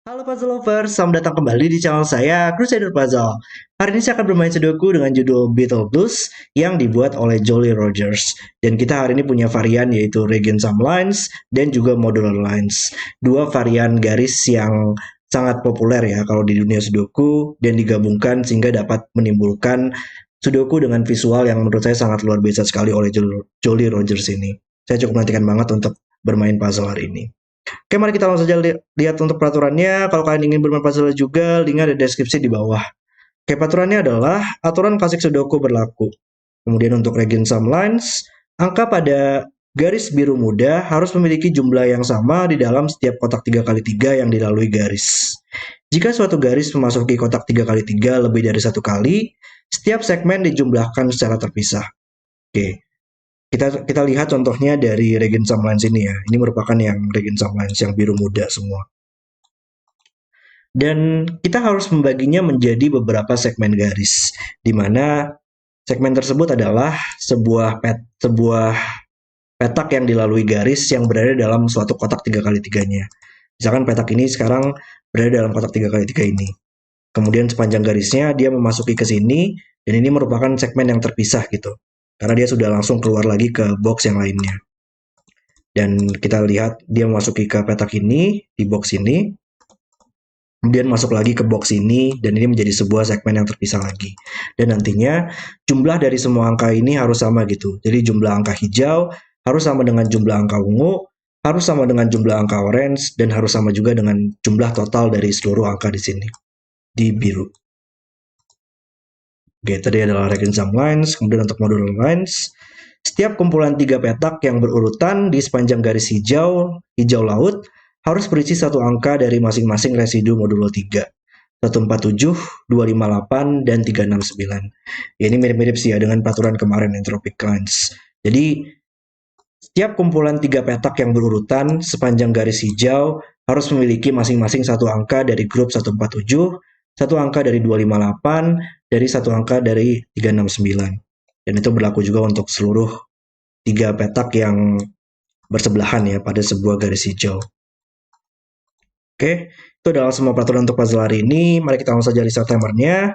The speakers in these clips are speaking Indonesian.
Halo puzzle lovers, selamat datang kembali di channel saya, Crusader Puzzle. Hari ini saya akan bermain Sudoku dengan judul Beetle Blues yang dibuat oleh Jolly Rogers. Dan kita hari ini punya varian yaitu Regen Some Lines dan juga Modular Lines. Dua varian garis yang sangat populer ya kalau di dunia Sudoku dan digabungkan sehingga dapat menimbulkan Sudoku dengan visual yang menurut saya sangat luar biasa sekali oleh Jolly Rogers ini. Saya cukup menantikan banget untuk bermain puzzle hari ini. Oke, mari kita langsung saja lihat untuk peraturannya. Kalau kalian ingin bermain puzzle juga, linknya ada di deskripsi di bawah. Oke, peraturannya adalah aturan klasik Sudoku berlaku. Kemudian untuk Regen Some Lines, angka pada garis biru muda harus memiliki jumlah yang sama di dalam setiap kotak 3x3 yang dilalui garis. Jika suatu garis memasuki kotak 3x3 lebih dari satu kali, setiap segmen dijumlahkan secara terpisah. Oke, kita lihat contohnya dari Regen Some Lines ini ya. Ini merupakan yang Regen Some Lines yang biru muda semua. Dan kita harus membaginya menjadi beberapa segmen garis, di mana segmen tersebut adalah sebuah petak yang dilalui garis yang berada dalam suatu kotak 3x3-nya. Misalkan petak ini sekarang berada dalam kotak 3x3 ini. Kemudian sepanjang garisnya dia memasuki ke sini, dan ini merupakan segmen yang terpisah gitu. Karena dia sudah langsung keluar lagi ke box yang lainnya. Dan kita lihat dia memasuki ke petak ini, di box ini, kemudian masuk lagi ke box ini, dan ini menjadi sebuah segmen yang terpisah lagi. Dan nantinya jumlah dari semua angka ini harus sama gitu. Jadi jumlah angka hijau harus sama dengan jumlah angka ungu, harus sama dengan jumlah angka orange, dan harus sama juga dengan jumlah total dari seluruh angka di sini, di biru. Oke, tadi adalah Regen Some Lines, kemudian untuk Modular Lines. Setiap kumpulan 3 petak yang berurutan di sepanjang garis hijau laut harus berisi satu angka dari masing-masing residu modulo 3. 147, 258, dan 369. Ya, ini mirip-mirip sih ya dengan peraturan kemarin Entropic Lines. Jadi, setiap kumpulan 3 petak yang berurutan sepanjang garis hijau harus memiliki masing-masing satu angka dari grup 147, satu angka dari 258, dari satu angka dari 369. Dan itu berlaku juga untuk seluruh 3 petak yang bersebelahan ya pada sebuah garis hijau. Oke, itu adalah semua peraturan untuk puzzle hari ini. Mari kita langsung saja list timernya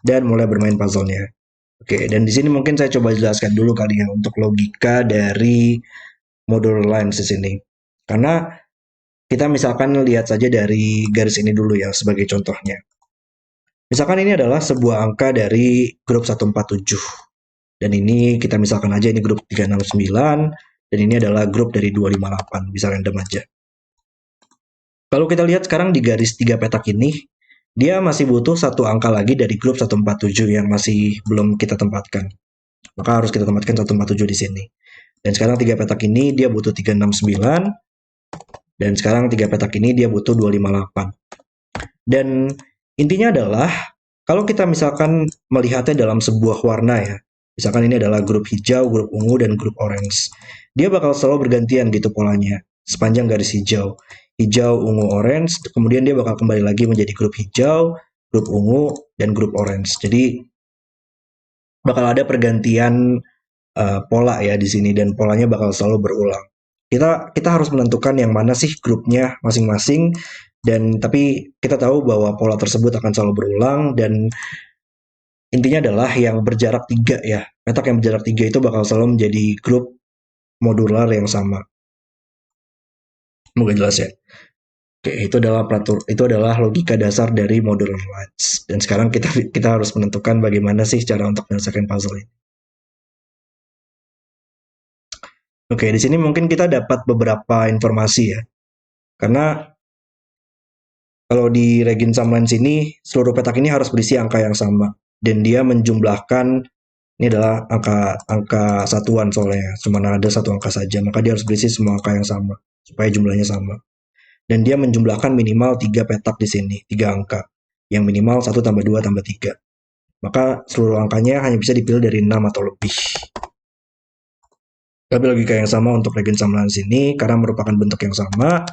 dan mulai bermain puzzle-nya. Oke, dan di sini mungkin saya coba jelaskan dulu kali ya untuk logika dari modular lines di sini. Karena kita misalkan lihat saja dari garis ini dulu ya sebagai contohnya. Misalkan ini adalah sebuah angka dari grup 147. Dan ini kita misalkan aja ini grup 369 dan ini adalah grup dari 258, bisa random aja. Kalau kita lihat sekarang di garis 3 petak ini, dia masih butuh satu angka lagi dari grup 147 yang masih belum kita tempatkan. Maka harus kita tempatkan 147 di sini. Dan sekarang 3 petak ini dia butuh 369, dan sekarang 3 petak ini dia butuh 258. Dan intinya adalah, kalau kita misalkan melihatnya dalam sebuah warna ya, misalkan ini adalah grup hijau, grup ungu, dan grup orange. Dia bakal selalu bergantian gitu polanya, sepanjang garis hijau. Hijau, ungu, orange, kemudian dia bakal kembali lagi menjadi grup hijau, grup ungu, dan grup orange. Jadi, bakal ada pergantian pola ya di sini, dan polanya bakal selalu berulang. Kita harus menentukan yang mana sih grupnya masing-masing, dan tapi kita tahu bahwa pola tersebut akan selalu berulang, dan intinya adalah yang berjarak 3 ya. Petak yang berjarak 3 itu bakal selalu menjadi grup modular yang sama. Semoga jelas ya. Oke, itu adalah logika dasar dari modular lines. Dan sekarang kita harus menentukan bagaimana sih cara untuk menyelesaikan puzzle ini. Oke, di sini mungkin kita dapat beberapa informasi ya. Karena kalau di Regen Some Lines ini, seluruh petak ini harus berisi angka yang sama. Dan dia menjumlahkan, ini adalah angka satuan soalnya, cuma ada satu angka saja. Maka dia harus berisi semua angka yang sama, supaya jumlahnya sama. Dan dia menjumlahkan minimal 3 petak di sini, 3 angka. Yang minimal 1 tambah 2 tambah 3. Maka seluruh angkanya hanya bisa dipilih dari 6 atau lebih. Tapi logika yang sama untuk Regen Some Lines ini, karena merupakan bentuk yang sama,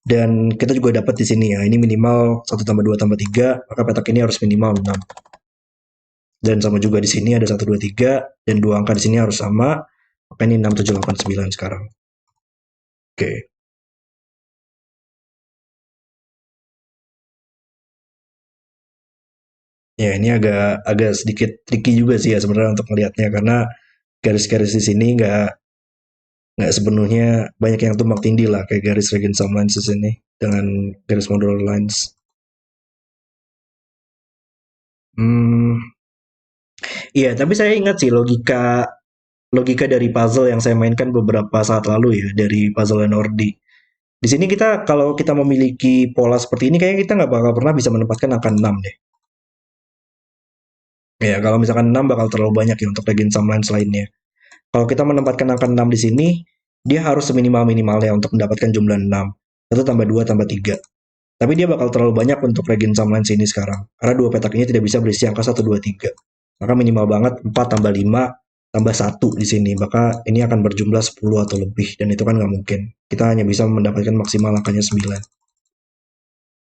dan kita juga dapat di sini ya, ini minimal 1 tambah 2 tambah 3, maka petak ini harus minimal 6. Dan sama juga di sini ada 1, 2, 3, dan dua angka di sini harus sama, maka ini 6, 7, 8, 9 sekarang. Oke. Ya, ini agak agak sedikit tricky juga sih ya sebenarnya untuk melihatnya karena garis-garis di sini nggak sepenuhnya banyak yang tumpang tindih lah kayak garis Regency lines di sini dengan garis modular lines. Hmm, iya, tapi saya ingat sih logika logika dari puzzle yang saya mainkan beberapa saat lalu ya dari puzzle Lenordi. Di sini kita kalau kita memiliki pola seperti ini kayaknya kita nggak bakal pernah bisa menempatkan angka 6 deh. Ya, kalau misalkan 6 bakal terlalu banyak ya untuk Legend Lines lainnya. Kalau kita menempatkan angka 6 di sini, dia harus seminimal-minimalnya untuk mendapatkan jumlah 6. 1 tambah 2 tambah 3. Tapi dia bakal terlalu banyak untuk Legend Lines ini sekarang. Karena dua petak ini tidak bisa berisi angka 1, 2, 3. Maka minimal banget 4 tambah 5 tambah 1 di sini. Maka ini akan berjumlah 10 atau lebih. Dan itu kan nggak mungkin. Kita hanya bisa mendapatkan maksimal angkanya 9.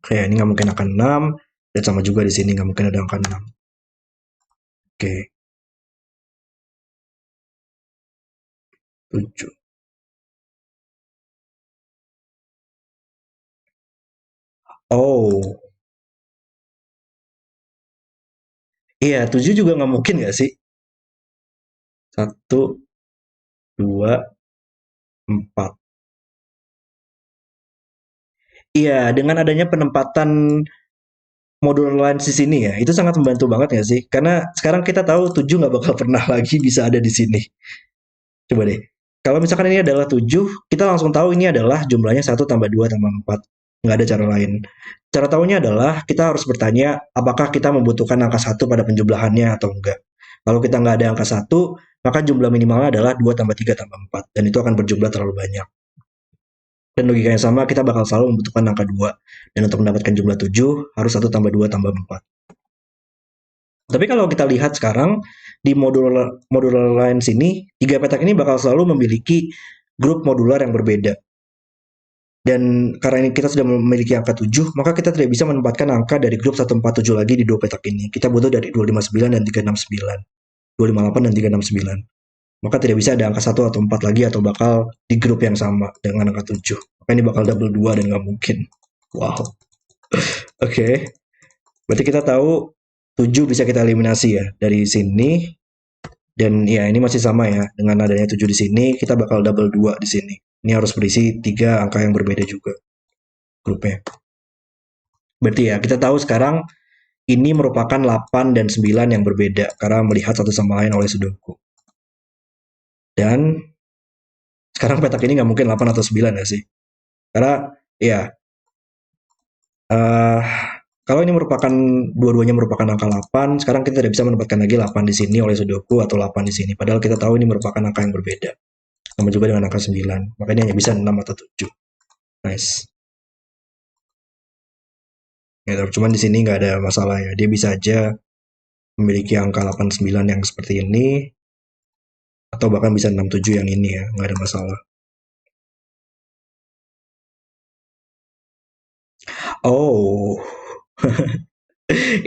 Oke, ini nggak mungkin angka 6. Dan sama juga di sini nggak mungkin ada angka 6. Oke, 7. Oh, iya 7 juga nggak mungkin nggak sih? Satu, dua, empat. Iya, dengan adanya penempatan modular lines di sini ya, itu sangat membantu banget nggak sih? Karena sekarang kita tahu 7 nggak bakal pernah lagi bisa ada di sini. Coba deh. Kalau misalkan ini adalah 7, kita langsung tahu ini adalah jumlahnya 1 tambah 2 tambah 4. Nggak ada cara lain. Cara tahunya adalah kita harus bertanya apakah kita membutuhkan angka 1 pada penjumlahannya atau enggak. Kalau kita nggak ada angka 1, maka jumlah minimalnya adalah 2 tambah 3 tambah 4. Dan itu akan berjumlah terlalu banyak. Dan logika yang sama, kita bakal selalu membutuhkan angka 2. Dan untuk mendapatkan jumlah 7, harus 1 tambah 2 tambah 4. Tapi kalau kita lihat sekarang, di modular lines ini, tiga petak ini bakal selalu memiliki grup modular yang berbeda. Dan karena ini kita sudah memiliki angka 7, maka kita tidak bisa menempatkan angka dari grup 147 lagi di dua petak ini. Kita butuh dari 259 dan 369. 258 dan 369. Maka tidak bisa ada angka 1 atau 4 lagi atau bakal di grup yang sama dengan angka 7. Maka ini bakal double 2 dan nggak mungkin. Wow. Oke. Okay. Berarti kita tahu 7 bisa kita eliminasi ya dari sini. Dan ya ini masih sama ya. Dengan adanya 7 di sini, kita bakal double 2 di sini. Ini harus berisi 3 angka yang berbeda juga grupnya. Berarti ya kita tahu sekarang ini merupakan 8 dan 9 yang berbeda karena melihat satu sama lain oleh Sudoku. Dan sekarang petak ini nggak mungkin 8 atau 9 ya sih. Karena ya uh, kalau ini merupakan dua-duanya merupakan angka 8, sekarang kita tidak bisa menempatkan lagi 8 di sini oleh Sudoku atau 8 di sini. Padahal kita tahu ini merupakan angka yang berbeda. Sama juga dengan angka 9. Makanya hanya bisa 6 atau 7. Nice. Ya, cuman di sini nggak ada masalah ya. Dia bisa aja memiliki angka 89 yang seperti ini, atau bahkan bisa 67 yang ini ya. Nggak ada masalah. Oh,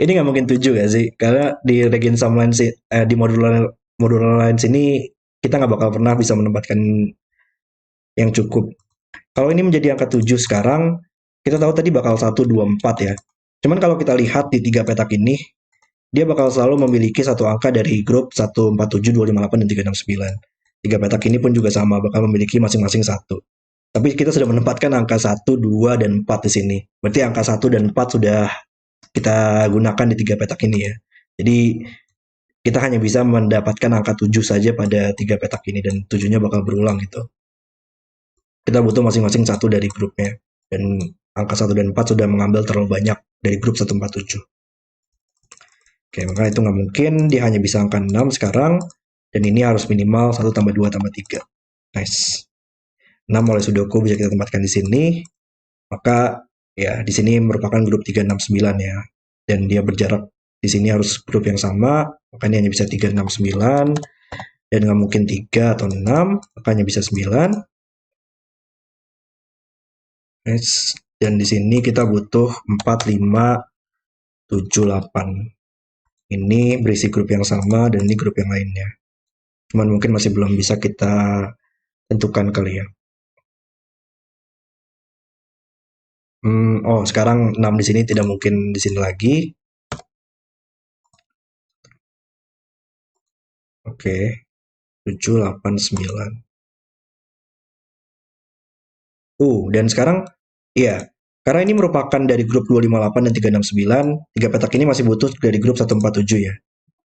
ini nggak mungkin 7 gak sih? Karena di Regin Samline di modular modular lines ini kita nggak bakal pernah bisa menempatkan yang cukup. Kalau ini menjadi angka 7 sekarang, kita tahu tadi bakal 1, 2, 4 ya. Cuman kalau kita lihat di tiga petak ini, dia bakal selalu memiliki satu angka dari grup 147, 258, dan 369. Tiga petak ini pun juga sama, bakal memiliki masing-masing satu. Tapi kita sudah menempatkan angka 1, 2, dan 4 di sini. Berarti angka 1 dan 4 sudah kita gunakan di tiga petak ini ya. Jadi kita hanya bisa mendapatkan angka 7 saja pada tiga petak ini dan 7-nya bakal berulang gitu. Kita butuh masing-masing satu dari grupnya. Dan angka 1 dan 4 sudah mengambil terlalu banyak dari grup 147. Oke, maka itu nggak mungkin. Dia hanya bisa angka 6 sekarang. Dan ini harus minimal 1 tambah 2 tambah 3. Nice. 6 oleh Sudoku bisa kita tempatkan di sini. Maka ya di sini merupakan grup 369 ya. Dan dia berjarak di sini harus grup yang sama. Makanya hanya bisa 369. Dan nggak mungkin 3 atau 6. Makanya bisa 9. Nice. Dan di sini kita butuh 4, 5, 7, 8. Ini berisi grup yang sama dan ini grup yang lainnya. Cuman mungkin masih belum bisa kita tentukan kali ya. Oh, sekarang 6 di sini tidak mungkin di sini lagi. Oke, 7, 8, 9. Dan sekarang, iya, karena ini merupakan dari grup 258 dan 369, tiga petak ini masih butuh dari grup 147 ya.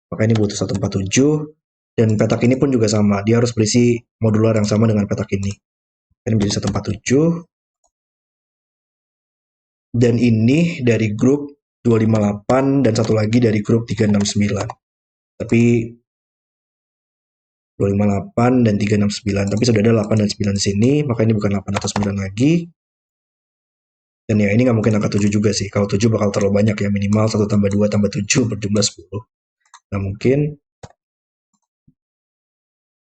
Maka ini butuh 147, dan petak ini pun juga sama, dia harus berisi modular yang sama dengan petak ini. Ini menjadi 147, dan ini dari grup 258 dan satu lagi dari grup 369. Tapi 258 dan 369, tapi sudah ada 8 dan 9 di sini, maka ini bukan 8 atau 9 lagi. Dan ya ini nggak mungkin angka 7 juga sih. Kalau 7 bakal terlalu banyak ya, minimal 1 tambah 2 tambah 7 berjumlah 10. Nah mungkin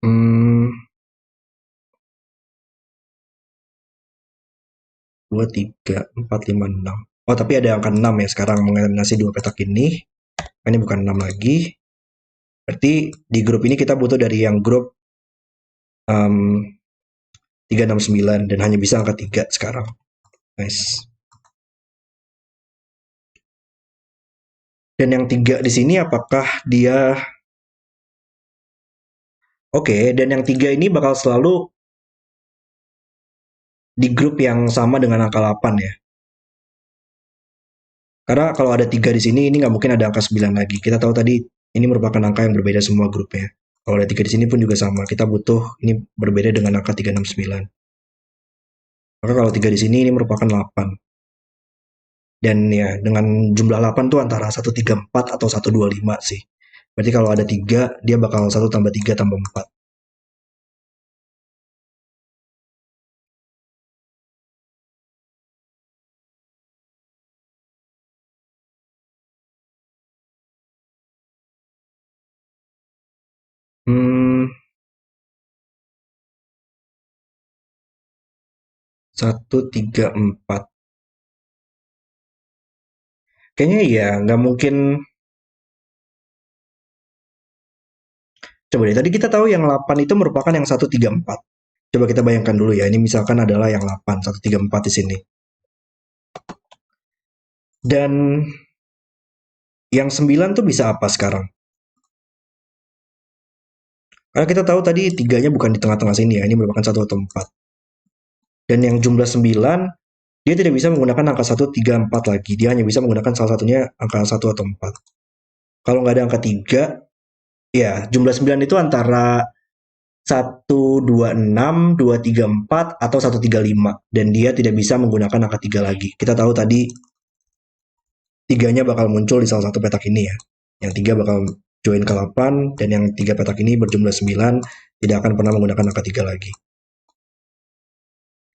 hmm, 2, 3, 4, 5, 6. Oh tapi ada angka 6 ya sekarang mengeliminasi dua petak ini. Ini bukan 6 lagi. Berarti di grup ini kita butuh dari yang grup 369 dan hanya bisa angka 3 sekarang. Nice. Dan yang 3 di sini apakah dia Oke, dan yang 3 ini bakal selalu di grup yang sama dengan angka 8 ya. Karena kalau ada 3 di sini, ini nggak mungkin ada angka 9 lagi. Kita tahu tadi ini merupakan angka yang berbeda semua grupnya. Kalau ada 3 di sini pun juga sama. Kita butuh ini berbeda dengan angka 369. Maka kalau 3 di sini ini merupakan 8. Dan ya dengan jumlah 8 tuh antara 134 atau 125 sih. Berarti kalau ada 3, dia bakal 1 tambah 3 tambah 4. Hmm, 1, 3, 4. Kayaknya ya nggak mungkin. Coba deh, tadi kita tahu yang 8 itu merupakan yang 134. Coba kita bayangkan dulu ya, ini misalkan adalah yang 8, 134 di sini. Dan yang 9 tuh bisa apa sekarang? Karena kita tahu tadi tiganya bukan di tengah-tengah sini ya, ini merupakan 1 atau 4. Dan yang jumlah 9, dia tidak bisa menggunakan angka 1, 3, 4 lagi. Dia hanya bisa menggunakan salah satunya angka 1 atau 4. Kalau nggak ada angka 3, ya jumlah 9 itu antara 126, 234, atau 135. Dan dia tidak bisa menggunakan angka 3 lagi. Kita tahu tadi tiganya bakal muncul di salah satu petak ini ya. Yang 3 bakal join ke 8, dan yang 3 petak ini berjumlah 9, tidak akan pernah menggunakan angka 3 lagi.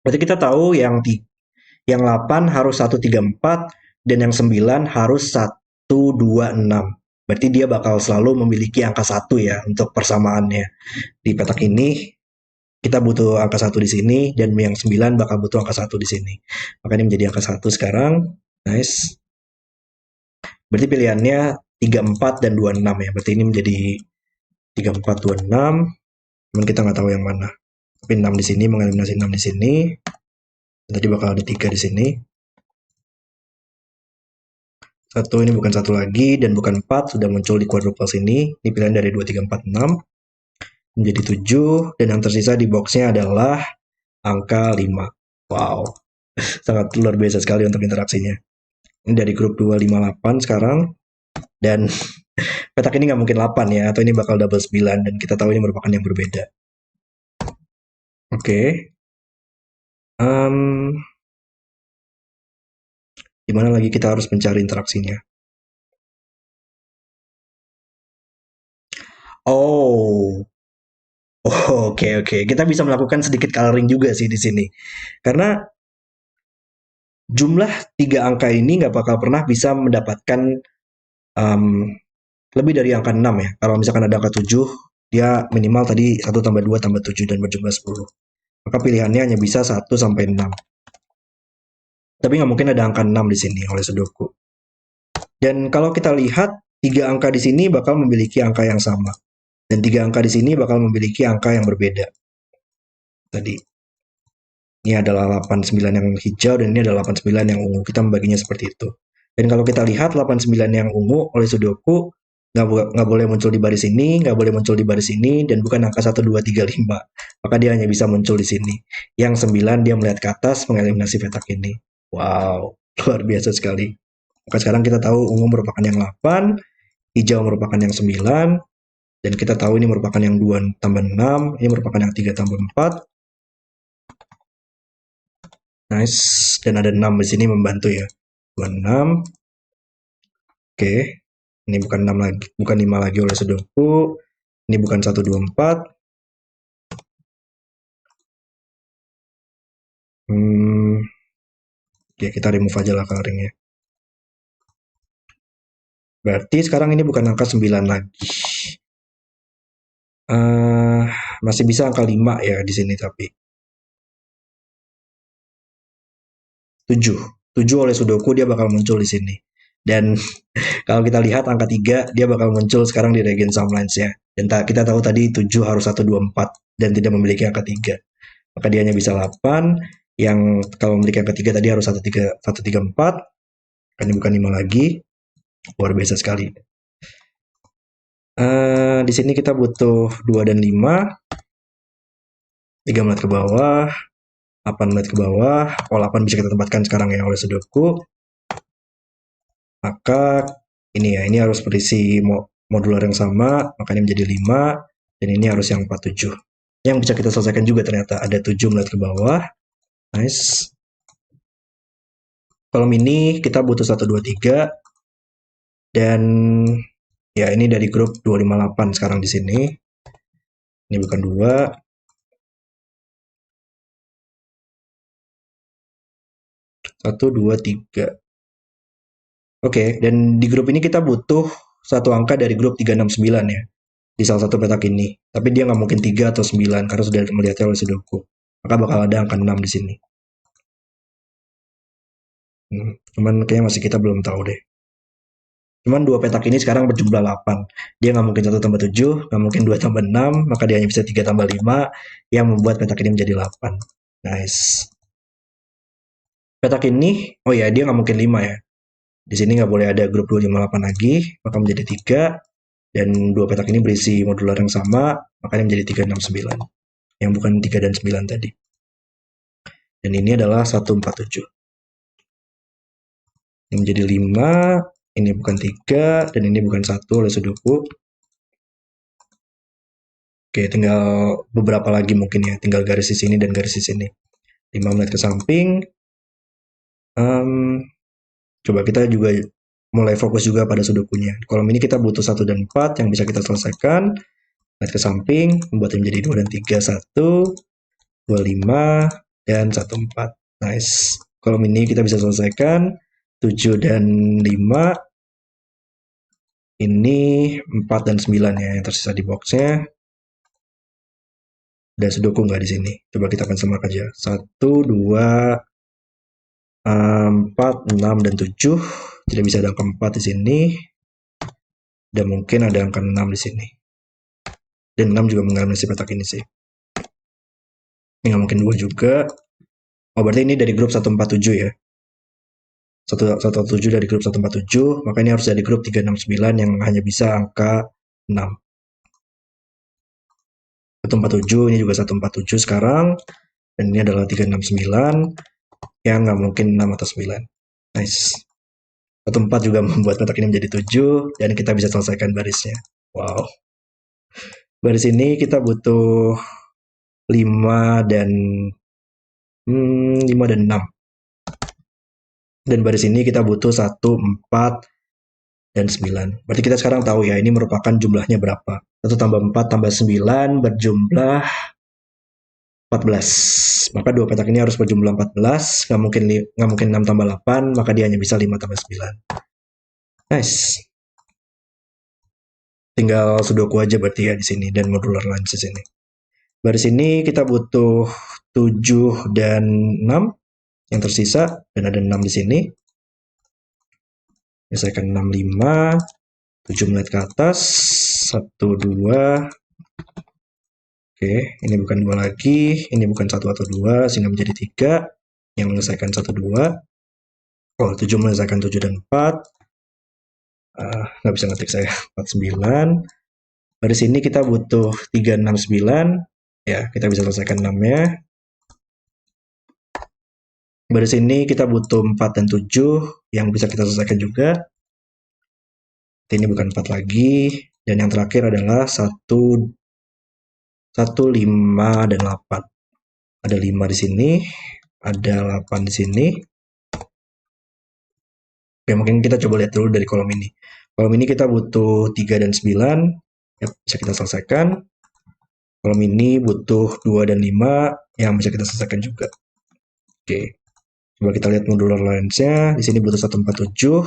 Berarti kita tahu yang 8 harus 134, dan yang 9 harus 126. Berarti dia bakal selalu memiliki angka 1 ya untuk persamaannya. Di petak ini kita butuh angka 1 di sini, dan yang 9 bakal butuh angka 1 di sini. Maka ini menjadi angka 1 sekarang. Nice. Berarti pilihannya 34 dan 26 ya. Berarti ini menjadi 34, 26. Cuman kita nggak tahu yang mana. Tapi 6 di sini mengeliminasi 6 di sini. Tadi bakal ada 3 di sini. Satu ini bukan satu lagi dan bukan 4, sudah muncul di quadruple sini. Ini pilihan dari 2, 3, 4, 6. Menjadi 7, dan yang tersisa di boxnya adalah angka 5. Wow, sangat luar biasa sekali untuk interaksinya. Ini dari grup 258 sekarang. Dan petak ini nggak mungkin 8 ya, atau ini bakal double 9, dan kita tahu ini merupakan yang berbeda. Oke. Di mana lagi kita harus mencari interaksinya? Oh, oke oke. Kita bisa melakukan sedikit coloring juga sih di sini. Karena jumlah 3 angka ini nggak bakal pernah bisa mendapatkan um, lebih dari angka 6 ya. Kalau misalkan ada angka 7, dia minimal tadi 1 tambah 2 tambah 7 dan berjumlah 10. Maka pilihannya hanya bisa 1 sampai 6. Tapi nggak mungkin ada angka 6 di sini oleh Sudoku. Dan kalau kita lihat, 3 angka di sini bakal memiliki angka yang sama. Dan 3 angka di sini bakal memiliki angka yang berbeda. Tadi. Ini adalah 89 yang hijau, dan ini adalah 89 yang ungu. Kita membaginya seperti itu. Dan kalau kita lihat 89 yang ungu oleh Sudoku, nggak boleh muncul di baris ini, nggak boleh muncul di baris ini, dan bukan angka 1, 2, 3, 5. Maka dia hanya bisa muncul di sini. Yang 9 dia melihat ke atas mengeliminasi petak ini. Wow, luar biasa sekali. Maka sekarang kita tahu ungu merupakan yang 8, hijau merupakan yang 9, dan kita tahu ini merupakan yang 2 tambah 6, ini merupakan yang 3 tambah 4. Nice, dan ada 6 di sini membantu ya. 26. Oke. Ini bukan 6 lagi, bukan 5 lagi oleh Sudoku. Ini bukan 1, 2, 4. Oke, kita remove aja lah coloringnya. Berarti sekarang ini bukan angka 9 lagi. Masih bisa angka 5 ya di sini tapi. 7. 7 oleh Sudoku dia bakal muncul di sini. Dan kalau kita lihat angka 3 dia bakal muncul sekarang di regen Samlines ya. Dan kita tahu tadi 7 harus 1, 2, 4 dan tidak memiliki angka 3. Maka dia hanya bisa 8. Yang kalau memiliki angka 3 tadi harus 1, 3, 4. Ini bukan 5 lagi. Luar biasa sekali. Di sini kita butuh 2 dan 5. 3 menit ke bawah. 8 menit ke bawah. Oh, 8 bisa kita tempatkan sekarang ya oleh Sudoku. Maka ini ya, ini harus berisi modular yang sama, makanya menjadi 5. Dan ini harus yang 47. Yang bisa kita selesaikan juga ternyata ada 7 menit ke bawah. Nice. Kolom ini kita butuh 1, 2, 3. Dan ya ini dari grup 258 sekarang di sini. Ini bukan 2. 1, 2, 3. Oke, dan di grup ini kita butuh satu angka dari grup 369 ya. Di salah satu petak ini. Tapi dia nggak mungkin 3 atau 9 karena sudah melihatnya oleh Sudoku. Maka bakal ada angka 6 di sini. Cuman kayaknya masih kita belum tahu deh. Cuman dua petak ini sekarang berjumlah 8. Dia nggak mungkin 1 tambah 7, nggak mungkin 2 tambah 6, maka dia hanya bisa 3 tambah 5 yang membuat petak ini menjadi 8. Nice. Petak ini, oh ya dia nggak mungkin 5 ya. Di sini nggak boleh ada grup 258 lagi, maka menjadi 3. Dan dua petak ini berisi modular yang sama, makanya menjadi 369. Yang bukan 3 dan 9 tadi. Dan ini adalah 147. Ini menjadi 5, ini bukan 3, dan ini bukan 1 oleh Sudoku. Oke, tinggal beberapa lagi mungkin ya, tinggal garis di sini dan garis di sini. 5 menit ke samping. Coba kita juga mulai fokus juga pada Sudokunya. Kolom ini kita butuh 1 dan 4 yang bisa kita selesaikan. Menit ke samping, membuat menjadi 2 dan 3, 1, 2, 5, dan 1, 4. Nice. Kolom ini kita bisa selesaikan. 7 dan 5. Ini 4 dan 9 ya yang tersisa di boxnya. Dan Sudoku nggak di sini. Coba kita akan semak aja. 1, 2, 4, 6, dan 7. Tidak bisa ada angka 4 di sini. Dan mungkin ada angka 6 di sini. Dan 6 juga mengeliminasi petak ini sih. Ini nggak mungkin 2 juga. Oh, berarti ini dari grup 147 ya. 147 dari grup 147, maka ini harus dari grup 369 yang hanya bisa angka 6. 147, ini juga 147 sekarang. Dan ini adalah 369 yang nggak mungkin 6 atau 9. Nice. 14 juga membuat petak ini menjadi 7 dan kita bisa selesaikan barisnya. Wow. Baris ini kita butuh 5 dan 6. Dan baris ini kita butuh 1, 4, dan 9. Berarti kita sekarang tahu ya ini merupakan jumlahnya berapa. 1 tambah 4 tambah 9 berjumlah 14. Maka dua petak ini harus berjumlah 14. Nggak mungkin 6 tambah 8, maka dia hanya bisa 5 tambah 9. Nice. Tinggal Sudoku aja berarti ya di sini dan modular lines di sini. Baris ini kita butuh 7 dan 6 yang tersisa dan ada 6 di sini. Misalkan 6, 5, 7 menit ke atas, 1, 2. Oke, ini bukan 2 lagi, ini bukan 1 atau 2, sehingga menjadi 3 yang menyelesaikan 1, 2. Oh, 7 menyelesaikan 7 dan 4. Nggak bisa ngetik saya. 49. Dari sini kita butuh 369. Ya, kita bisa selesaikan 6-nya. Dari sini kita butuh 4 dan 7 yang bisa kita selesaikan juga. Ini bukan 4 lagi. Dan yang terakhir adalah 1, 5, dan 8. Ada 5 di sini, ada 8 di sini. Oke, mungkin kita coba lihat dulu dari kolom ini. Kolom ini kita butuh 3 dan 9. Ya, bisa kita selesaikan. Kolom ini butuh 2 dan 5 yang bisa kita selesaikan juga. Oke. Coba kita lihat modular lines-nya. Di sini butuh 147.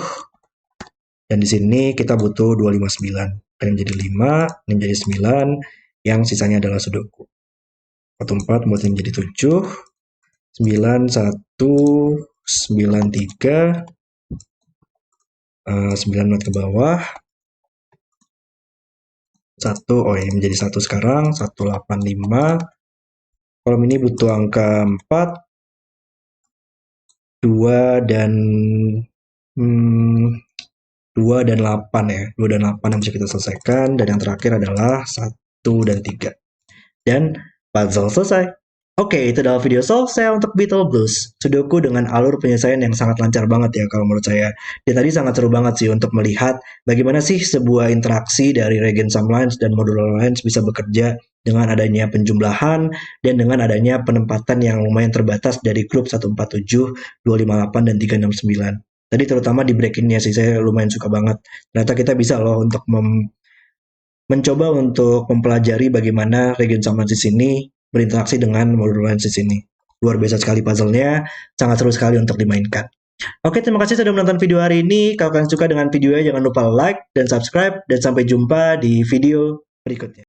Dan di sini kita butuh 259. Dan jadi 5, ini menjadi 9. Yang sisanya adalah Sudoku. 14 buat ini menjadi 7. 9, 1, 9, 3. 9 not ke bawah. 1, oh ini menjadi 1 sekarang. 185. Kolom ini butuh angka 4. 2 dan 2 dan 8 ya. 2 dan 8 yang bisa kita selesaikan. Dan yang terakhir adalah 1 dan 3. Dan puzzle selesai. Oke, itu adalah video solve saya untuk Beetle Blues. Sudoku dengan alur penyelesaian yang sangat lancar banget ya kalau menurut saya. Dan tadi sangat seru banget sih untuk melihat bagaimana sih sebuah interaksi dari Regen Sum Lines dan Modular Lines bisa bekerja dengan adanya penjumlahan dan dengan adanya penempatan yang lumayan terbatas dari grup 147, 258, dan 369. Tadi terutama di break in-nya sih saya lumayan suka banget. Ternyata kita bisa loh untuk mencoba untuk mempelajari bagaimana Regen Sum Lines di sini berinteraksi dengan modular lines di sini. Luar biasa sekali puzzle-nya, sangat seru sekali untuk dimainkan. Oke, terima kasih sudah menonton video hari ini. Kalau kalian suka dengan videonya, jangan lupa like dan subscribe. Dan sampai jumpa di video berikutnya.